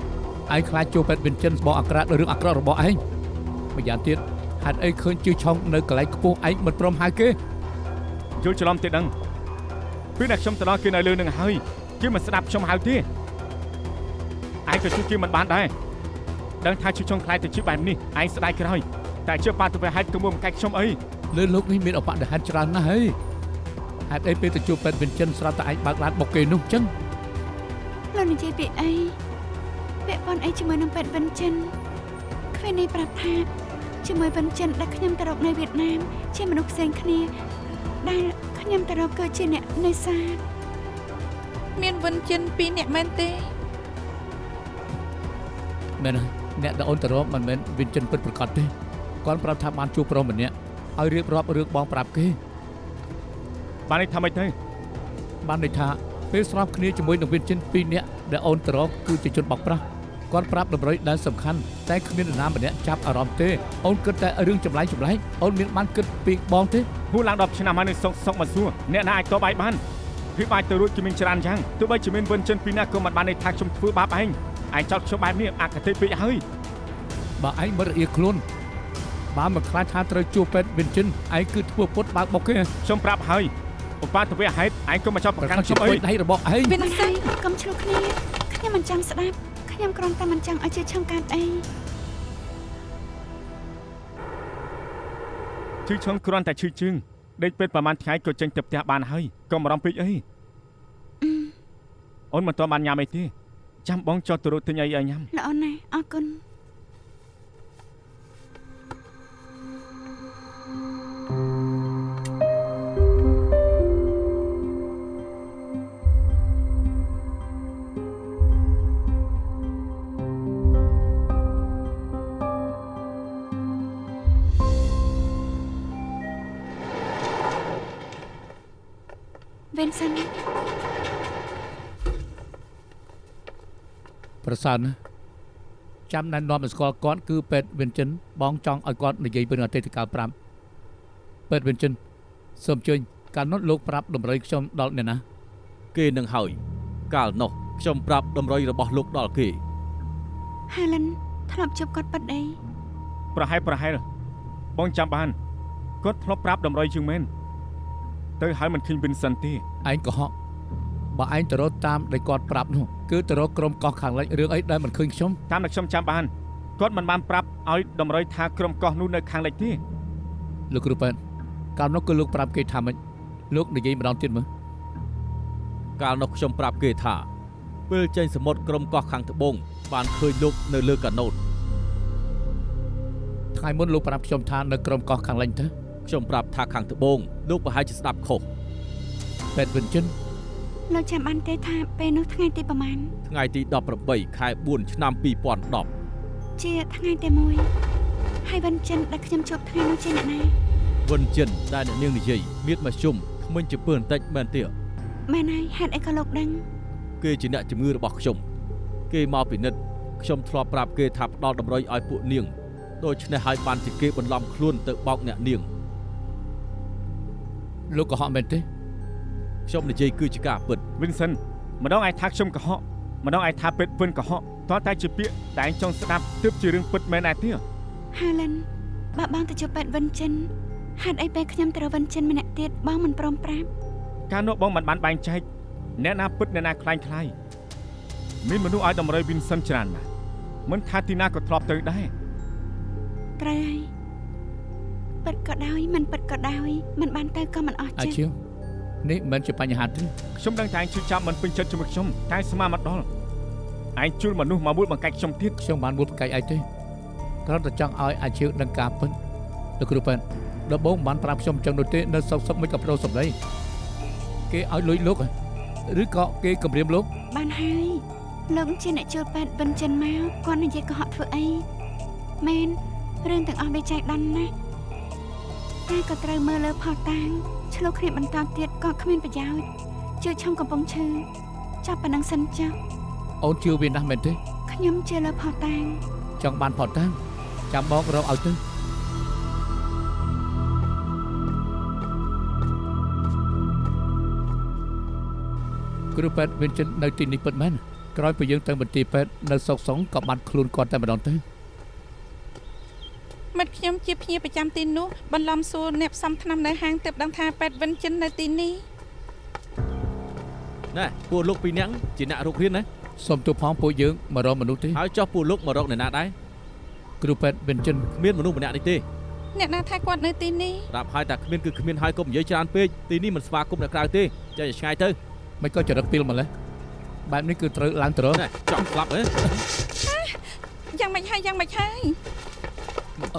ឯងខ្លាចជួបពេទ្យវិនចិនបោះអាក្រក់រឿងអាក្រក់របស់ឯងម្យ៉ាងទៀតហេតុអីឃើញជឿឆុងនៅកន្លែងខ្ពស់ឯងមិនព្រមហៅគេ យល់ច្រឡំទេដឹងពេលដែលខ្ញុំទៅដល់គេនៅលើនឹងហើយគេមិនស្ដាប់ខ្ញុំហៅទេឯងក៏ជួយគេមិនបានដែរដឹងថាជឿឆុងខ្លាចទៅជាបែបនេះឯងស្ដាយក្រោយតែជាបាតុវហេតុក៏មកបង្កាច់ខ្ញុំអី លើលោកនេះមានអបដិហេតុច្រើនណាស់ហើយហេតុអីពេលទៅជួបពេទ្យវិនចិនស្រាប់តែឯងបើកឡានបុកគេនោះចឹង លោកនិយាយពីអីពាក់ព័ន្ធអីជាមួយនឹងពេទ្យវិនចិនគ្មាននេះប្រាប់ថាជាមួយវិនចិនដែលខ្ញុំទៅរកនៅវៀតណាមជាមនុស្សផ្សេងគ្នាដែលខ្ញុំទៅរកគឺជាអ្នកនេសាទ មានវិនចិន2នាក់មែនទេ មែនហើយអ្នកដែលអូនទៅរកមិនមែនវិនចិនពិតប្រាកដទេគាត់ប្រាប់ថាបានជួបប្រុសម្នាក់ឲ្យរៀបរាប់រឿងបងប្រាប់គេ បាននេះថាម៉េចទៅ បានន័យថាពេលស្របគ្នាជាមួយនឹងវិនចិន2នាក់ដែលអូនទៅរកគឺជាជនបោកប្រាស់គាត់ប្រាប់តម្រុយដែលសំខាន់តែគ្មាននរណាម្នាក់ចាប់អារម្មណ៍ទេអូនគិតតែរឿងចម្លែកអូនមានបានគិតពីបងទេ ហួរឡើង10ឆ្នាំហើយនៅសុកមកសួរអ្នកណាអាចតបឯងបានភាពអាចទៅរួចជាមានច្រើនយ៉ាងទោះបីជាមានវិនចិន2នាក់ក៏មិនបានន័យថាខ្ញុំធ្វើបាបឯងចោទខ្ញុំបែបនេះអកតេពេកហើយ បើឯងមិនរអៀខ្លួនបើមិនខ្លាចថាត្រូវជួបពេទ្យវិនចិនឯងគឺធ្វើពុតបើកបុកគេ ខ្ញុំប្រាប់ហើយឧបាទវហេតុឯងក៏មកចាប់ប្រកាន់ខ្ញុំអី ដៃរបស់ឯង វិនស័យកុំឆ្លោះគ្នាខ្ញុំមិនចង់ស្ដាប់ខ្ញុំគ្រាន់តែមិនចង់ឲ្យជាឆុងកើតអី ជឿឆុងគ្រាន់តែឈឺជើងដេកពេទ្យប្រហែលថ្ងៃក៏ចេញទៅផ្ទះបានហើយកុំបារម្ភពេកអីអូនមិនទាន់បានញ៉ាំអីទេចាំបងចុះទៅរកទិញអីឲ្យញ៉ាំ ល្អណាស់អរគុណ ហ Vincent ប្រសើរណាស់ចាំណែនាំឲ្យស្គាល់គាត់គឺពេទ្យ Vincent បងចង់ឲ្យគាត់និយាយពីអតីតកាលប្រាប់ពេទ្យ Vincent សូមអញ្ជើញកាលនោះលោកប្រាប់តម្រុយខ្ញុំដល់អ្នកណា គេនឹងហើយកាលនោះខ្ញុំប្រាប់តម្រុយរបស់លោកដល់គេ Helen ធ្លាប់ជួបគាត់ប៉ាត់អី ប្រហែលបងចាំបានគាត់ធ្លាប់ប្រាប់តម្រុយជាងមែនទៅហើយមិនឃើញ Vincent ទេ ឯងកុហកបើឯងទៅរកតាមដែលគាត់ប្រាប់នោះគឺទៅរកក្រុមកោះខាងលិចរឿងអីដែលមិនឃើញខ្ញុំ តាមដែលខ្ញុំចាំបានគាត់មិនបានប្រាប់ឲ្យតម្រុយថាក្រុមកោះនោះនៅខាងលិចទេ លោកគ្រូពេទ្យកាលនោះគឺលោកប្រាប់គេថាម៉េចលោកនិយាយម្ដងទៀតមើល កាលនោះខ្ញុំប្រាប់គេថាពេលចេញសមុទ្រក្រុមកោះខាងត្បូងបានឃើញលោកនៅលើកាណូត ថ្ងៃមុនលោកប្រាប់ខ្ញុំថានៅក្រុមកោះខាងលិចទៅ ខ្ញុំប្រាប់ថាខាងត្បូងលោកប្រហែលជាស្ដាប់ខុស ពេទ្យ Vincent លោកចាំបានទេថាពេលនោះថ្ងៃទីប្រហែល ថ្ងៃទី18ខែ4ឆ្នាំ2010 ជាថ្ងៃទី1ហើយ Vincent ដែលខ្ញុំជួបថ្ងៃនោះជាអ្នកណា វិនចិនដែលអ្នកនាងនិយាយមានមកជុំថ្មិញជាពើបន្តិចមែនទេ មែនហើយហេតុអីក៏លោកដឹង គេជាអ្នកជំងឺរបស់ខ្ញុំគេមកពិនិត្យខ្ញុំធ្លាប់ប្រាប់គេថាផ្ដល់តម្រុយឲ្យពួកនាងដូច្នេះហើយបានជាគេបន្លំខ្លួនទៅបោកអ្នកនាង លោកកុហកមែនទេ ខ្ញុំនិយាយគឺជាការពិត Vincent ម្ដងឯងថាខ្ញុំកុហកម្ដងឯងថាពេទ្យ Vin កុហកតើតែជាពាក្យតែឯងចង់ស្ដាប់ទើបជារឿងពិតមែនដែរទេ Helen បើបងទៅជួបពេទ្យ Vincent ហេតុអីពេលខ្ញុំទៅរក Vincent ម្នាក់ទៀតបងមិនព្រមប្រាប់ កាលនោះបងមិនបានបែងចែកអ្នកណាពិតអ្នកណាខ្លាញ់មានមនុស្សឲ្យតម្រុយ Vincent ច្រើនណាស់មិនថាទីណាក៏ធ្លាប់ទៅដែរ ត្រូវហើយពិតក៏ដោយមិនពិតក៏ដោយមិនបានទៅក៏មិនអស់ អា ចិត្ត ឈៀវនេះមិនជាបញ្ហាទេ ខ្ញុំដឹងតែឯងជឿចាប់មិនពេញចិត្តជាមួយខ្ញុំតែស្មានមកដល់ឯងជួលមនុស្សមកមួយបង្កាច់ខ្ញុំទៀត ខ្ញុំបានមួលប្រកែកអីទេគ្រាន់តែចង់ឲ្យអាឈៀវដឹងការពិតលោកគ្រូពេទ្យដំបូងបានប្រាប់ខ្ញុំចឹងនោះទេនៅសុកមិនក៏ប្រូសម្ដីគេឲ្យលុយលោកឬក៏គេគំរាមលោក បានហើយលោកជាអ្នកជួលពេទ្យ Vincent មកគាត់និយាយកុហកធ្វើអីមែនរឿងទាំងអស់វាចែកដន្យណាស់តែក៏ត្រូវមើលលើផុសតាងឆ្លោះគ្នាបន្តទៀតក៏គ្មានប្រយោជន៍ជឿឆំកំពុងឈឺចាប់ប៉ុណ្ណឹងសិនចុះ អូនជឿវាណាស់មែនទេ ខ្ញុំជឿលើផុសតាង ចង់បានផតតាំងចាំបងរកឲ្យទៅគ្រូពេទ្យ Vincent នៅទីនេះពិតមែនក្រោយពីយើងទៅមន្ទីរពេទ្យនៅសុកសុងក៏បានខ្លួនគាត់តែម្ដងទៅ មិត្តខ្ញុំជាភ្ញៀវប្រចាំទីនោះបន្លំសួរអ្នកផ្សំថ្នាំនៅហាងទើបដឹងថាពេទ្យ Vincent នៅទីនេះ ណែពួកលោកពីរនាក់ជាអ្នករករៀនណា សូមទូផងពួកយើងមករកមនុស្សទេ ហើយចុះពួកលោកមករកអ្នកណាដែរ គ្រូពេទ្យ Vincent គ្មានមនុស្សម្នាក់នេះទេ អ្នកណាថាគាត់នៅទីនេះ ប្រាប់ហើយតែគ្មានគឺគ្មានហើយកុំនិយាយច្រើនពេកទីនេះមិនស្វាគមន៍អ្នកក្រៅទេចេះឆ្ងាយទៅ មិនក៏ចរិតពីលម្លេះបែបនេះគឺត្រូវឡើងទៅរក ណែចង់ស្លាប់ហ៎ យ៉ាងម៉េចហើយយ៉ាងម៉េចហើយ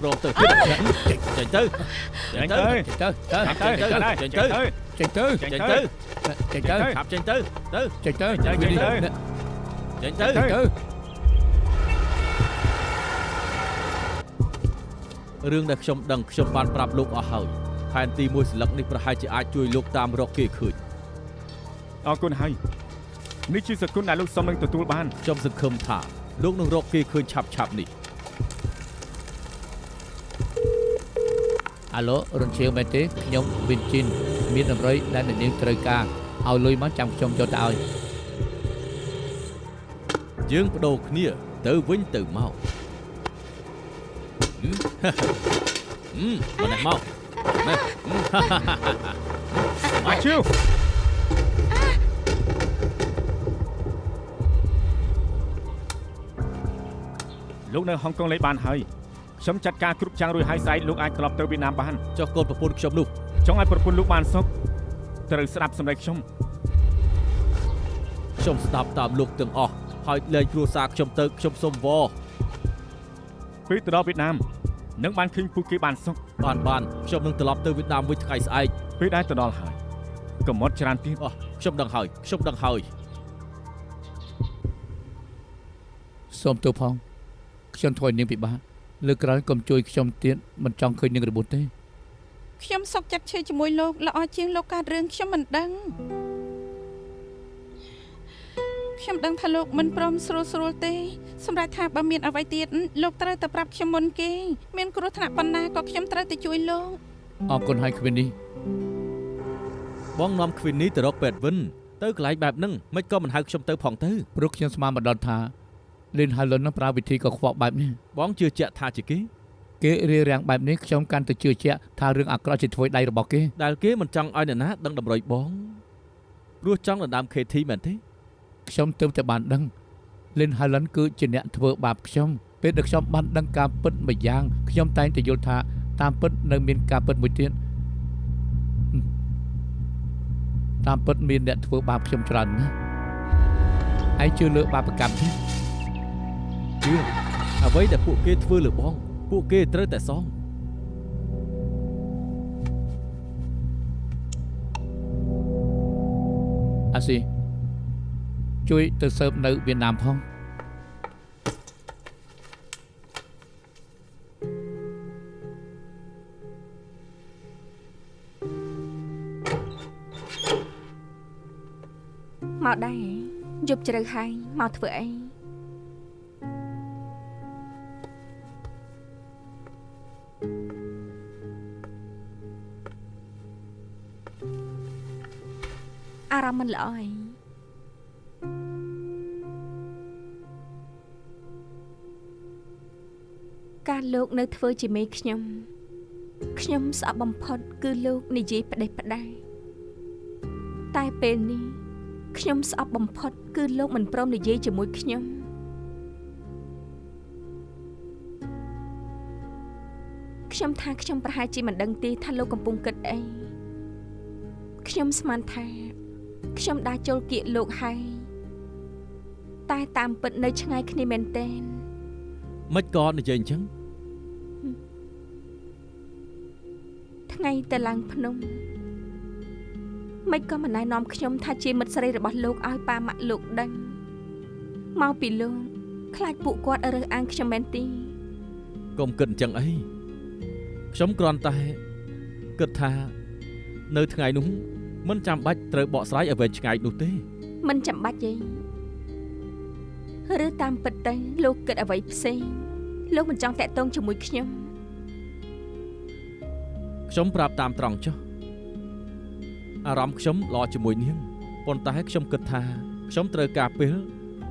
រកទៅទៀតចេញទៅ ចេញទៅ ទៅទៅ ចេញទៅចេញទៅ ចេញទៅ ចេញទៅ ចេញទៅ ខាប់ចេញទៅទៅ ចេញទៅ ចេញទៅ រឿងដែលខ្ញុំដឹងខ្ញុំបានប្រាប់លោកអស់ហើយផែនទីមួយស្លឹកនេះប្រហែលជាអាចជួយលោកតាមរកគេឃើញ អរគុណហើយនេះជាសគុណដែលលោកសុំនឹងទទួលបាន ខ្ញុំសង្ឃឹមថាលោកនឹងរកគេឃើញឆាប់នេះ អាឡូរនជាវមែនទេខ្ញុំ Vincent មានតម្រុយដែលអ្នកនាងត្រូវការឲ្យលុយមកចាំខ្ញុំយកទៅឲ្យ យើងបដូរគ្នាទៅវិញទៅមកមកនេះមកណែ អាឈៀវលោកនៅហុងកុងលេខបានហើយខ្ញុំចាត់ការគ្រប់យ៉ាងរួចហើយស្អែកលោកអាចត្រឡប់ទៅវៀតណាមបាន ចុះកូនប្រពន្ធខ្ញុំនោះ ចង់ឲ្យប្រពន្ធលោកបានសុខត្រូវស្ដាប់សម្ដីខ្ញុំ ខ្ញុំស្ដាប់តាមលោកទាំងអស់ហើយលែងគ្រួសារខ្ញុំទៅខ្ញុំសុំវល់ ពេលទៅដល់វៀតណាមនឹងបានឃើញពួកគេបានសុខ បានខ្ញុំនឹងត្រឡប់ទៅវៀតណាមវិញថ្ងៃស្អែក ពេលដែលទៅដល់ហើយកុំមកច្រើនទៀត ខ្ញុំដឹងហើយ សូមទូផងខ្ញុំធ្វើឲ្យនាងពិបាកលើកក្រោយកុំជួយខ្ញុំទៀតមិនចង់ឃើញនាងរបួសទេ ខ្ញុំសុខចិត្តឈឺជាមួយលោកល្អជាងលោកកើតរឿងខ្ញុំមិនដឹងខ្ញុំដឹងថាលោកមិនព្រមស្រួលទេសម្រាប់ថាបើមានអ្វីទៀតលោកត្រូវតែប្រាប់ខ្ញុំមុនគេមានគ្រោះថ្នាក់ប៉ុណ្ណាក៏ខ្ញុំត្រូវតែជួយលោក អរគុណហើយគ្វីននេះ បងនាំគ្វីននេះទៅរកពេទ្យវិញទៅកន្លែងបែបហ្នឹងមិនក៏មិនហៅខ្ញុំទៅផងទៅ ព្រោះខ្ញុំស្មានមកដល់ថាលីន Helen នឹងប្រើវិធីកខ្វក់បែបនេះ បងជឿជាក់ថាជាគេ គេរារាំងបែបនេះខ្ញុំកាន់តែជឿជាក់ថារឿងអាក្រក់ជាធ្វើដៃរបស់គេ ដែលគេមិនចង់ឲ្យអ្នកណាដឹងតម្រុយបងព្រោះចង់ដណ្ដើម KT មែនទេ ខ្ញុំទើបតែបានដឹងលីន Helen គឺជាអ្នកធ្វើបាបខ្ញុំពេលដែលខ្ញុំបានដឹងការពិតម្យ៉ាងខ្ញុំតែងតែយល់ថាតាមពិតនៅមានការពិតមួយទៀតតាមពិតមានអ្នកធ្វើបាបខ្ញុំច្រើនណាស់ឯងជឿលើបាបកម្មទេ ជឿអ្វីដែលពួកគេធ្វើលើបងពួកគេត្រូវតែសង អាស៊ីជួយទៅស៊ើបនៅវៀតណាមផង មកដែរយប់ជ្រៅហើយមកធ្វើអីអារម្មណ៍មិនល្អអីការលោកនៅធ្វើជាមេខ្ញុំស្អប់បំផុតគឺលោកនិយាយផ្ដេសផ្ដាសតែពេលនេះខ្ញុំស្អប់បំផុតគឺលោកមិនព្រមនិយាយជាមួយខ្ញុំខ្ញុំថាខ្ញុំប្រហែលជាមិនដឹងទេថាលោកកំពុងគិតអីខ្ញុំស្មានថាខ្ញុំđãចូលគៀកលោកហើយតែតាមពិតនៅឆ្ងាយគ្នាមែនទែន មិនក៏និយាយអញ្ចឹង ថ្ងៃទៅឡើងភ្នំមិនក៏មិនណែនាំខ្ញុំថាជាមិត្តស្រីរបស់លោកឲ្យប៉ាម៉ាក់លោកដឹងមកពីលោកខ្លាចពួកគាត់រើសអើងខ្ញុំមែនទេ កុំគិតអញ្ចឹងអីខ្ញុំគ្រាន់តែគិតថានៅថ្ងៃនោះមិនចាំបាច់ត្រូវបកស្រាយឲ្យវែងឆ្ងាយនោះទេ មិនចាំបាច់ទេឬតាមពិតទៅលោកគិតអ្វីផ្សេងលោកមិនចង់តាក់ទងជាមួយខ្ញុំ ខ្ញុំប្រាប់តាមត្រង់ចុះអារម្មណ៍ខ្ញុំល្អជាមួយនាងប៉ុន្តែខ្ញុំគិតថាខ្ញុំត្រូវការពេល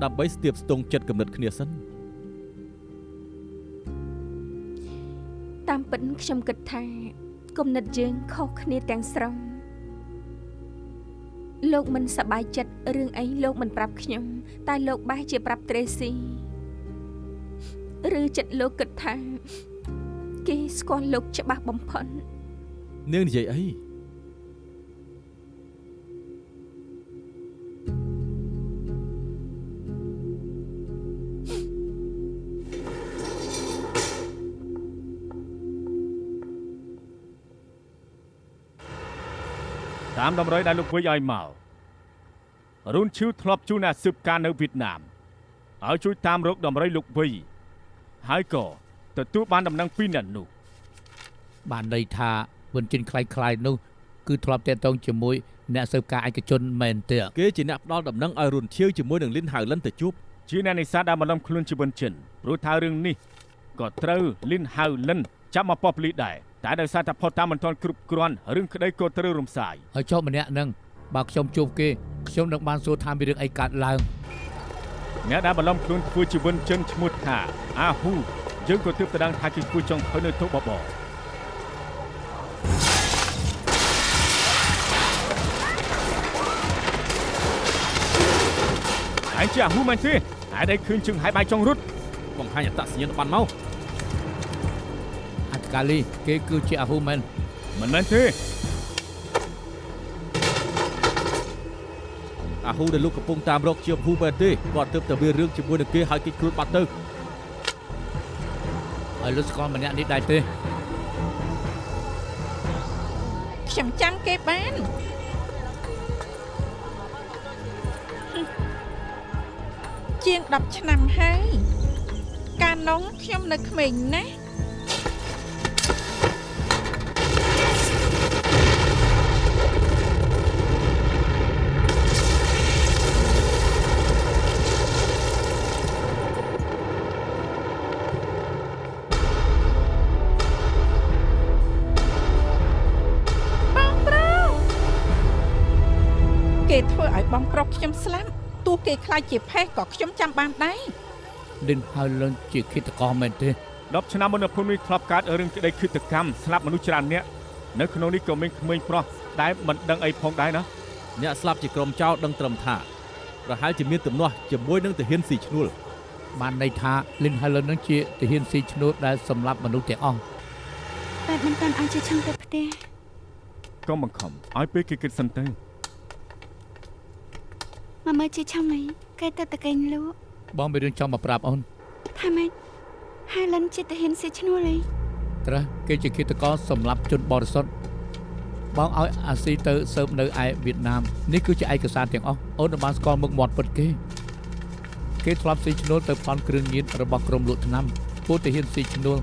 ដើម្បីស្ទាបស្ទង់ចិត្តគំនិតគ្នាសិន តាមពិតខ្ញុំគិតថាគំនិតយើងខុសគ្នាទាំងស្រុងលោកមិនសប្បាយចិត្តរឿងអីលោកមិនប្រាប់ខ្ញុំតែលោកបែរជាប្រាប់ត្រេស៊ីឬចិត្តលោកគិតថាគេស្គាល់លោកច្បាស់បំផុត នាងនិយាយអី តាមតម្រុយដែលលោកវិយឲ្យមករូនឈឺធ្លាប់ជួនអាស៊ើបការនៅវៀតណាមឲ្យជួយតាមរកតម្រុយលោកវិយហើយក៏ទទួលបានដំណឹងពីអ្នកនោះ បានន័យថាវិនជិនខ្លាយៗនោះគឺធ្លាប់តាក់ទងជាមួយអ្នកស៊ើបការឯកជនមែនទេ គេជាអ្នកផ្ដល់ដំណឹងឲ្យរុនឈៀវជាមួយនឹងលីន Helen ទៅជួប ជាអ្នកនេសាទដែលបន្លំខ្លួនជាវិនជិនព្រោះថារឿងនេះក៏ត្រូវលីន Helen ចាប់មកប៉ពលីដែរតែដោយសារតែផុតតាមមិនទាន់គ្រប់គ្រាន់រឿងក្តីក៏ត្រូវរំសាយ ហើយចុះម្នាក់នឹងបើខ្ញុំជួបគេខ្ញុំនឹងបានសួរថាមានរឿងអីកើតឡើង អ្នកដែលបន្លំខ្លួនធ្វើជាវិនជិនឈ្មោះថាអាហ៊ូយើងក៏ទើបតែដឹងថាគេធ្វើចុងភៅនៅទូបបឯងជាអាហ៊ូមែនទេហើយដែលឃើញជើងហើយបាយចង់រត់ បង្ហាញអត្តសញ្ញាណប័ណ្ណមក អត្តកាលីគេគឺជាអាហ៊ូមែន មិនមែនទេ អាហ៊ូដែលលោកកំពុងតាមរកជាហ៊ូមែនទេគាត់ទើបតែវារឿងជាមួយនឹងគេហើយគេខ្លួនបាត់ទៅ ហើយលោកស្គាល់ម្នាក់នេះដែរទេ ខ្ញុំចាំគេបានជាង10ឆ្នាំហើយកាលនោះខ្ញុំនៅក្មេងណាស់ បងប្រុសខ្ញុំស្លាប់ទោះគេខ្លាចជាផេះក៏ខ្ញុំចាំបានដែរ លិនហើយលឿនជាឃាតករមែនទេ 10 ឆ្នាំមុននៅភូមិនេះធ្លាប់កើតរឿងក្តីឃាតកម្មស្លាប់មនុស្សច្រើននាក់នៅក្នុងនេះក៏មានក្មេងប្រុសដែលមិនដឹងអីផងដែរណា អ្នកស្លាប់ជាក្រុមចោរដឹងត្រឹមថាប្រហែលជាមានទំនាស់ជាមួយនឹងទាហានស៊ីឈ្នួល បានន័យថាលិនហើយលឿននឹងជាទាហានស៊ីឈ្នួលដែលសម្លាប់មនុស្សទាំងអស់ បែបមិនតាន់ឲ្យជាឆឹងទៅផ្ទះ កុំបង្ខំឲ្យពេលគេគិតសិនទៅ មកមើលជាឆឹងនេះគេទៅតកេងលក់ បងមានរឿងចង់មកប្រាប់អូន ថាម៉េចហើយលិនជាទាហានស៊ីឈ្នួលអី ត្រាស់គេជាឃាតករសម្លាប់ជនបរិសុទ្ធបងឲ្យអាស៊ីទៅស៊ើបនៅឯវៀតណាមនេះគឺជាឯកសារទាំងអស់អូនបានស្គាល់មុខមាត់ពិតគេធ្លាប់ស៊ីឈ្នួលទៅប្លន់គ្រឿងញៀនរបស់ក្រុមលក់ថ្នាំពួកទាហានស៊ីឈ្នួល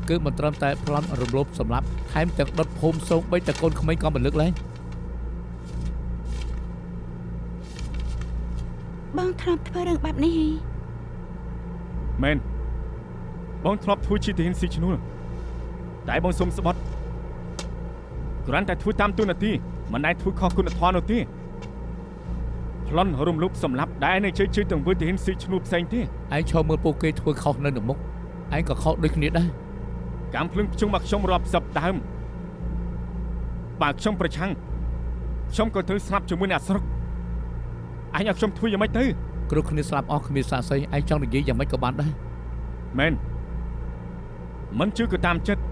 គឺមិនត្រឹមតែប្លន់រំលោភសម្លាប់ថែមទាំងដុតភូមិសូម្បីតែកូនក្មេងក៏មិនលើកលែង បងធ្លាប់ធ្វើរឿងបែបនេះហី មែនបងធ្លាប់ធ្វើជាទាហានស៊ីឈ្នួលតែបងសុំស្បត់គ្រាន់តែធ្វើតាមទូនាទីមិនដែលធ្វើខុសគុណធម៌នោះទេប្លន់រំលោភសម្លាប់ដែលនៅជឿទាំងធ្វើទាហានស៊ីឈ្នួលផ្សេងទេ ឯងឈរមើលពួកគេធ្វើខុសនៅមុខឯងក៏ខុសដូចគ្នាដែរ កម្មភ្លឹងភ្ជុំមកខ្ញុំរាប់សិបដើមបើខ្ញុំប្រឆាំងខ្ញុំក៏ត្រូវស្លាប់ជាមួយអ្នកស្រុកអញឲ្យខ្ញុំធ្វើយ៉ាងម៉េចទៅ គ្រោះគ្នាស្លាប់អស់គ្មានសាស័យឯងចង់និយាយយ៉ាងម៉េចក៏បានដែរ មែនមិនជឿក៏តាមចិត្ត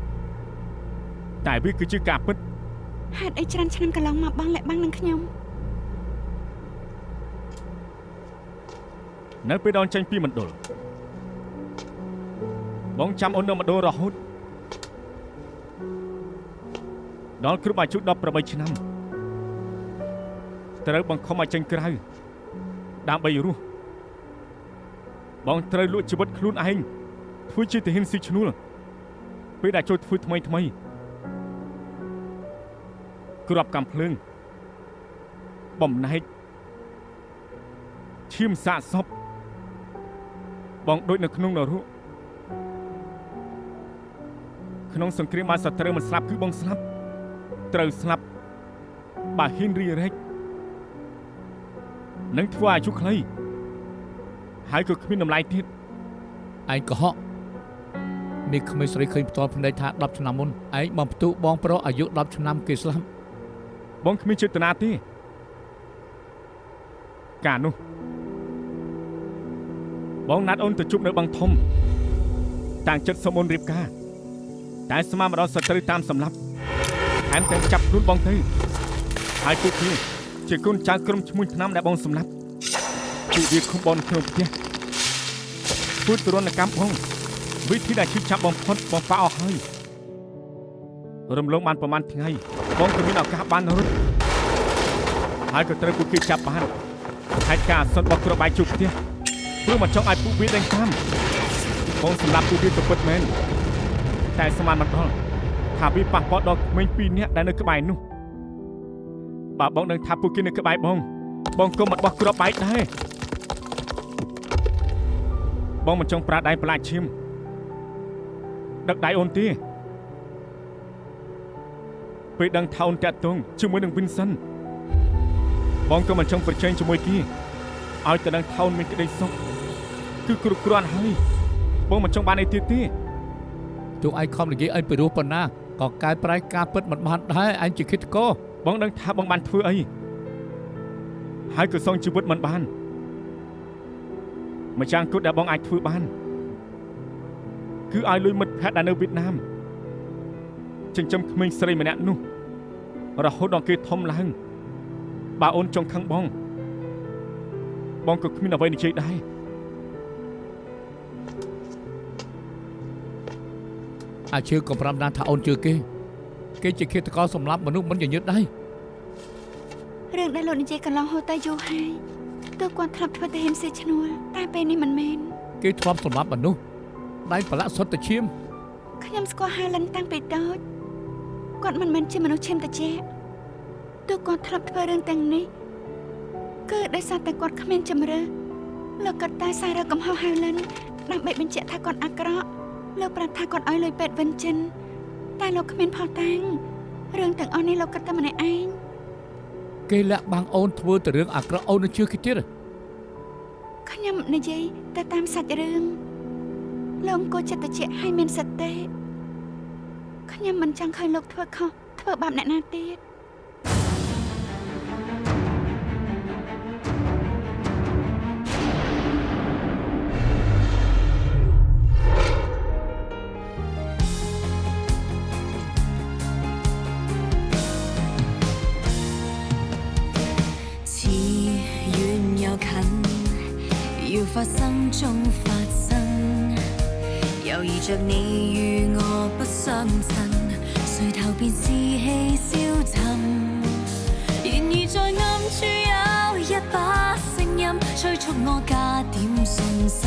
តែវាគឺជាការពិត ហេតុអីច្រើនឆ្នាំកន្លងមកបងលាក់បាំងនឹងខ្ញុំ នៅពេលដល់ចេញពីមណ្ឌលបងចាំអូននៅមណ្ឌលរហូតដល់គ្រប់អាយុ18ឆ្នាំត្រូវបង្ខំឲ្យចេញក្រៅដើម្បីរស់បងត្រូវលក់ជីវិតខ្លួនឯងធ្វើជាទាហានស៊ីឈ្នួលពេលដែលចូលធ្វើថ្មីគ្រាប់កំភ្លើងបំណែកឈាមសាកសពបងដូចនៅក្នុងនរកក្នុងសង្គ្រាមបានសត្រូវមិនស្លាប់គឺបងស្លាប់ត្រូវស្លាប់បើហ៊ានរីរែកនឹងធ្វើអាយុខ្លីហើយក៏គ្មានតម្លៃទៀត ឯងកុហកនេះក្មេងស្រីឃើញផ្ទាល់ភ្នែកថា10ឆ្នាំមុនឯងបំផ្ទុះបងប្រុសអាយុ10ឆ្នាំគេស្លាប់ បងគ្មានចេតនាទេកាលនោះបងណាត់អូនទៅជួបនៅបឹងធំតាំងចិត្តសុំអូនរៀបការតែស្មានមកដល់សត្រូវតាមសម្លាប់ថែមទាំងចាប់ខ្លួនបងទៅហើយពួកគេជាកូនចៅក្រុមឈ្មោះឆ្នាំដែលបងសម្លាប់ពួកវាឃុំបងក្នុងផ្ទះធ្វើទរណកម្មបងវិធីដែលឈឺចាប់បំផុតបងប៉ាអស់ហើយរំលងបានប្រហែលថ្ងៃបងក៏មានឱកាសបានរត់ហើយក៏ត្រូវពួកគេចាប់បានហេតុការណ៍អសន្នរបស់គ្រាប់បែកជួបផ្ទះព្រោះមកចង់ឲ្យពួកវាដេញតាមបងសម្លាប់ពួកវាទៅពិតមែនតែស្មានមិនដល់ថាវាប៉ះពាល់ដល់ក្មេង2នាក់ដែលនៅក្បែរនោះបើបងដឹងថាពួកគេនៅក្បែរបងក៏មិនបោះគ្រាប់បែកដែរបងមិនចង់ប្រាដៃប្រឡាក់ឈាមដឹកដៃអូនទេពេលដឹងថាអូនតាក់ទងជាមួយនឹង Vincent បងក៏មិនចង់ប្រជែងជាមួយគេឲ្យតែដឹងថាអូនមានក្តីសុខគឺគ្រប់គ្រាន់ហើយបងមិនចង់បានអីទៀតទេ ទោះឯងខំនិយាយឲ្យពីរោះប៉ុណ្ណាក៏កែប្រែការពិតមិនបានដែរឯងជាឃាតករ បងដឹងថាបងបានធ្វើអីហើយក៏សងជីវិតមិនបានម្យ៉ាងគត់ដែលបងអាចធ្វើបានគឺឲ្យលុយមិត្តភក្តិដែលនៅវៀតណាមចិញ្ចឹមក្មេងស្រីម្នាក់នោះរហូតដល់គេធំឡើងបើអូនចង់ខឹងបងក៏គ្មានអ្វីនិយាយដែរ អាជឿក៏ប្រាប់ណាថាអូនជឿគេជាឃាតករសម្លាប់មនុស្សមិនញញឹតដែរ រឿងដែលលោកនិយាយកន្លងហូរទៅយូរហើយទោះគាត់ធ្លាប់ធ្វើទាហានស៊ីឈ្នួលតែពេលនេះមិនមែន គេធ្លាប់សម្លាប់មនុស្សដៃប្រឡាក់សុទ្ធតែឈាម ខ្ញុំស្គាល់ហាលិនតាំងពីតូចគាត់មិនមែនជាមនុស្សឈាមត្រជាក់ទោះគាត់ធ្លាប់ធ្វើរឿងទាំងនេះគឺដោយសារតែគាត់គ្មានជំរឿលោកគាត់តែសាររកកំហុសហាលិនដើម្បីបញ្ជាក់ថាគាត់អាក្រក់លោកប្រាប់ថាគាត់ឲ្យលុយពេទ្យវិនចិនតែលោកគ្មានផលតាំងរឿងទាំងអស់នេះលោកគាត់តែម្នាក់ឯង គេលាក់បាំងអូនធ្វើតែរឿងអាក្រក់អូននឹងជឿគេទៀត ខ្ញុំនិយាយទៅតាមសាច់រឿងលោកអង្គចិត្តជាឲ្យមានសតិខ្ញុំមិនចង់ឃើញលោកធ្វើខុសធ្វើបាបអ្នកណាទៀត要發生中發生，猶豫着你與我不相襯，垂頭便是氣消沉。然而在暗處有一把聲音，催促我加點信心。